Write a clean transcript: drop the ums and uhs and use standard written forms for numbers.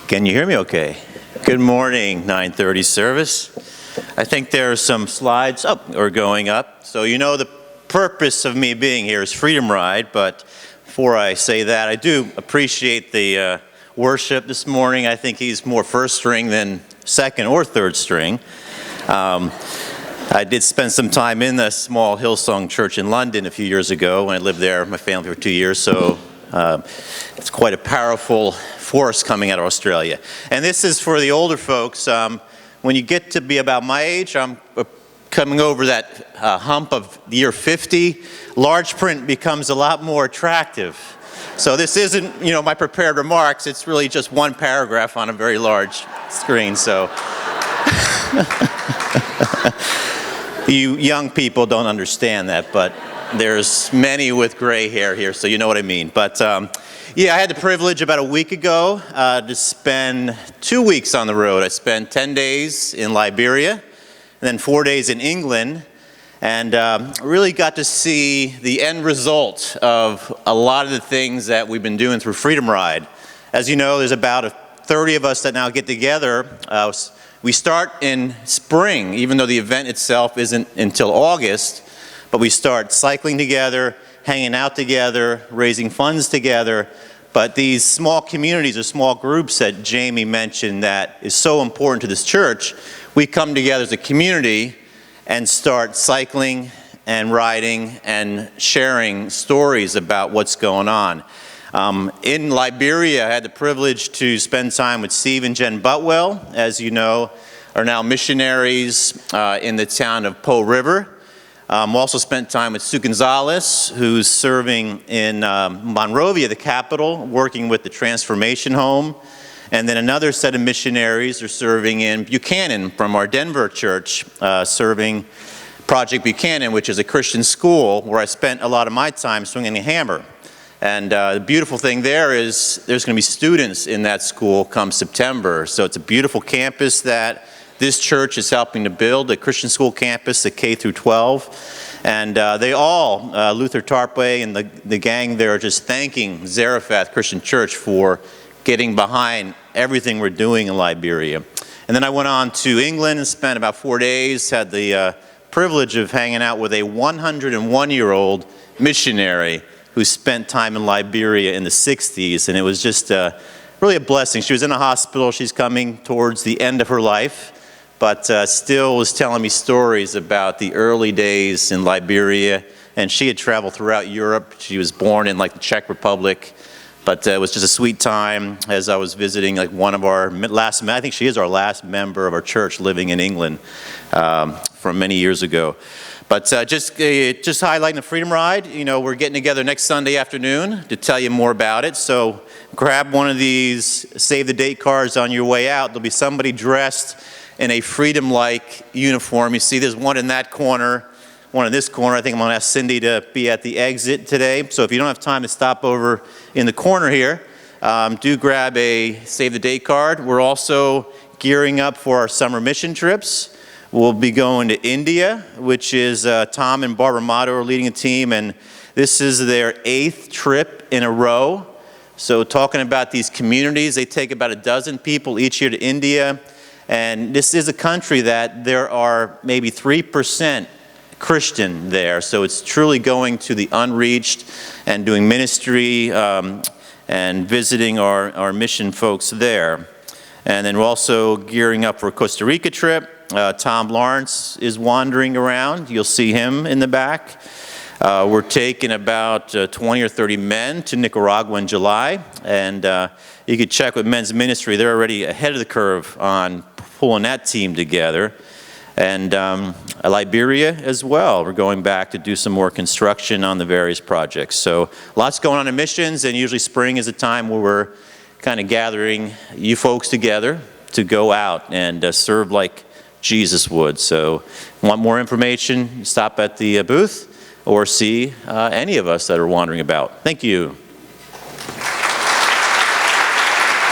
Can you hear me okay? Good morning, 9:30 service. I think there are some slides up or going up. So you know the purpose of me being here is Freedom Ride, but before I say that, I do appreciate the worship this morning. I think he's more first string than second or third string. I did spend some time in the small Hillsong church in London a few years ago when I lived there, my family for 2 years, so it's quite a powerful force coming out of Australia. And this is for the older folks. When you get to be about my age, I'm coming over that hump of the year 50, large print becomes a lot more attractive. So this isn't, my prepared remarks, it's really just one paragraph on a very large screen, so. You young people don't understand that, but there's many with gray hair here, so you know what I mean. But yeah, I had the privilege about a week ago to spend 2 weeks on the road. I spent 10 days in Liberia, and then 4 days in England, and really got to see the end result of a lot of the things that we've been doing through Freedom Ride. As you know, there's about 30 of us that now get together. We start in spring, even though the event itself isn't until August, but we start cycling together, hanging out together, raising funds together. But these small communities or small groups that Jamie mentioned that is so important to this church, we come together as a community and start cycling and riding and sharing stories about what's going on. In Liberia, I had the privilege to spend time with Steve and Jen Butwell, as you know, are now missionaries in the town of Po River. Also spent time with Sue Gonzalez, who's serving in Monrovia, the capital, working with the Transformation Home. And then another set of missionaries are serving in Buchanan from our Denver church, serving Project Buchanan, which is a Christian school where I spent a lot of my time swinging a hammer. And the beautiful thing there is there's going to be students in that school come September. So it's a beautiful campus that this church is helping to build, a Christian school campus, a K through 12. And they all, Luther Tarpey and the gang there, are just thanking Zarephath Christian Church for getting behind everything we're doing in Liberia. And then I went on to England and spent about 4 days, had the privilege of hanging out with a 101-year-old missionary who spent time in Liberia in the 60s, and it was just really a blessing. She was in a hospital. She's coming towards the end of her life, but still was telling me stories about the early days in Liberia, and she had traveled throughout Europe. She was born in the Czech Republic, but it was just a sweet time as I was visiting one of our I think she is our last member of our church living in England from many years ago. But just highlighting the Freedom Ride, we're getting together next Sunday afternoon to tell you more about it. So grab one of these save the date cards on your way out. There'll be somebody dressed in a Freedom-like uniform. You see there's one in that corner, one in this corner. I think I'm going to ask Cindy to be at the exit today. So if you don't have time to stop over in the corner here, do grab a save the date card. We're also gearing up for our summer mission trips. We'll be going to India, which is Tom and Barbara Motto are leading a team, and this is their 8th trip in a row. So talking about these communities, they take about a dozen people each year to India, and this is a country that there are maybe 3% Christian there. So it's truly going to the unreached and doing ministry and visiting our mission folks there. And then we're also gearing up for a Costa Rica trip. Tom Lawrence is wandering around. You'll see him in the back. We're taking about 20 or 30 men to Nicaragua in July. And you could check with men's ministry. They're already ahead of the curve on pulling that team together. And Liberia as well. We're going back to do some more construction on the various projects. So lots going on in missions, and usually spring is a time where we're kind of gathering you folks together to go out and serve like Jesus would. So want more information, stop at the booth or see any of us that are wandering about. Thank you.